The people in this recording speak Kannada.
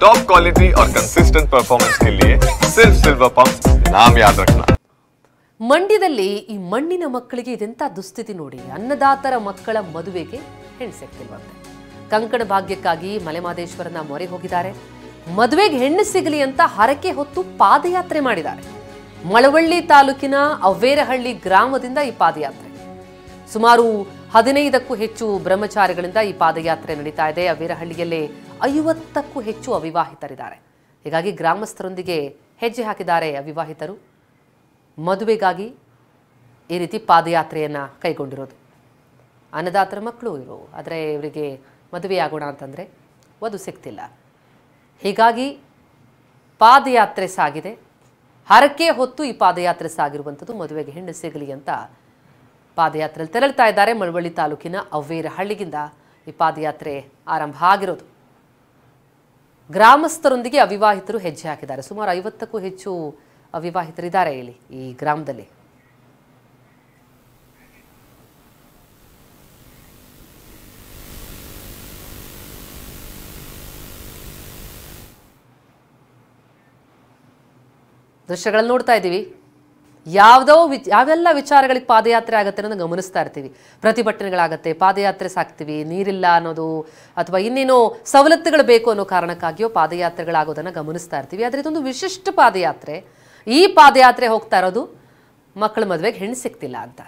टॉप क्वालिटी और कंसिस्टेंट परफॉर्मेंस के लिए सिर्फ सिल्वर पंप नाम याद रखना। ಮಂಡ್ಯದಲ್ಲಿ ಈ ಮಣ್ಣಿನ ಮಕ್ಕಳಿಗೆ ಇದೆಂತ ದುಸ್ಥಿತಿ ನೋಡಿ. ಅನ್ನದಾತರ ಮಕ್ಕಳ ಮದುವೆಗೆ ಹೆಣ್ಣು ಸಿಗ್ತಿಲ್ವಂತೆ. ಕಂಕಣ ಭಾಗ್ಯಕ್ಕಾಗಿ ಮಲೆಮಹದೇಶ್ವರನ ಮೊರೆ ಹೋಗಿದ್ದಾರೆ. ಮದುವೆಗೆ ಹೆಣ್ಣು ಸಿಗಲಿ ಅಂತ ಹರಕೆ ಹೊತ್ತು ಪಾದಯಾತ್ರೆ ಮಾಡಿದ್ದಾರೆ. ಮಳವಳ್ಳಿ ತಾಲೂಕಿನ ಅವ್ವೇರಹಳ್ಳಿ ಗ್ರಾಮದಿಂದ ಈ ಪಾದಯಾತ್ರೆ ಸುಮಾರು 15ಕ್ಕೂ ಹೆಚ್ಚು ಬ್ರಹ್ಮಚಾರಿಗಳಿಂದ ಈ ಪಾದಯಾತ್ರೆ ನಡೀತಾ ಇದೆ. ಅವ್ವೇರಹಳ್ಳಿಯಲ್ಲಿ 50ಕ್ಕೂ ಹೆಚ್ಚು ಅವಿವಾಹಿತರಿದ್ದಾರೆ. ಹೀಗಾಗಿ ಗ್ರಾಮಸ್ಥರೊಂದಿಗೆ ಹೆಜ್ಜೆ ಹಾಕಿದ್ದಾರೆ ಅವಿವಾಹಿತರು. ಮದುವೆಗಾಗಿ ಈ ರೀತಿ ಪಾದಯಾತ್ರೆಯನ್ನು ಕೈಗೊಂಡಿರೋದು. ಅನ್ನದಾತರ ಮಕ್ಕಳು ಇವರು, ಆದರೆ ಇವರಿಗೆ ಮದುವೆಯಾಗೋಣ ಅಂತಂದರೆ ವಧು ಸಿಗ್ತಿಲ್ಲ. ಹೀಗಾಗಿ ಪಾದಯಾತ್ರೆ ಸಾಗಿದೆ. ಹರಕೆ ಹೊತ್ತು ಈ ಪಾದಯಾತ್ರೆ ಸಾಗಿರುವಂಥದ್ದು. ಮದುವೆಗೆ ಹೆಣ್ಣು ಸಿಗಲಿ ಅಂತ ಪಾದಯಾತ್ರೆಯಲ್ಲಿ ತೆರಳ್ತಾ ಇದ್ದಾರೆ. ಮಳವಳ್ಳಿ ತಾಲೂಕಿನ ಅವ್ವೇರಹಳ್ಳಿಗಿಂದ ಈ ಪಾದಯಾತ್ರೆ ಆರಂಭ ಆಗಿರೋದು. ಗ್ರಾಮಸ್ಥರೊಂದಿಗೆ ಅವಿವಾಹಿತರು ಹೆಜ್ಜೆ ಹಾಕಿದ್ದಾರೆ. ಸುಮಾರು 50ಕ್ಕೂ ಹೆಚ್ಚು ಅವಿವಾಹಿತರಿದ್ದಾರೆ ಇಲ್ಲಿ ಈ ಗ್ರಾಮದಲ್ಲಿ. ದೃಶ್ಯಗಳನ್ನು ನೋಡ್ತಾ ಇದ್ದೀವಿ. ಯಾವೆಲ್ಲ ವಿಚಾರಗಳಿಗೆ ಪಾದಯಾತ್ರೆ ಆಗುತ್ತೆ ಅನ್ನೋದನ್ನ ಗಮನಿಸ್ತಾ ಇರ್ತೀವಿ. ಪ್ರತಿಭಟನೆಗಳಾಗತ್ತೆ, ಪಾದಯಾತ್ರೆ ಸಾಕ್ತೀವಿ, ನೀರಿಲ್ಲ ಅನ್ನೋದು ಅಥವಾ ಇನ್ನೇನೋ ಸವಲತ್ತುಗಳು ಬೇಕು ಅನ್ನೋ ಕಾರಣಕ್ಕಾಗಿಯೋ ಪಾದಯಾತ್ರೆಗಳಾಗೋದನ್ನು ಗಮನಿಸ್ತಾ ಇರ್ತೀವಿ. ಆದರೆ ಇದೊಂದು ವಿಶಿಷ್ಟ ಪಾದಯಾತ್ರೆ. ಈ ಪಾದಯಾತ್ರೆ ಹೋಗ್ತಾ ಇರೋದು ಮಕ್ಕಳ ಮದುವೆಗೆ ಹೆಣ್ಣು ಸಿಗ್ತಿಲ್ಲ ಅಂತ.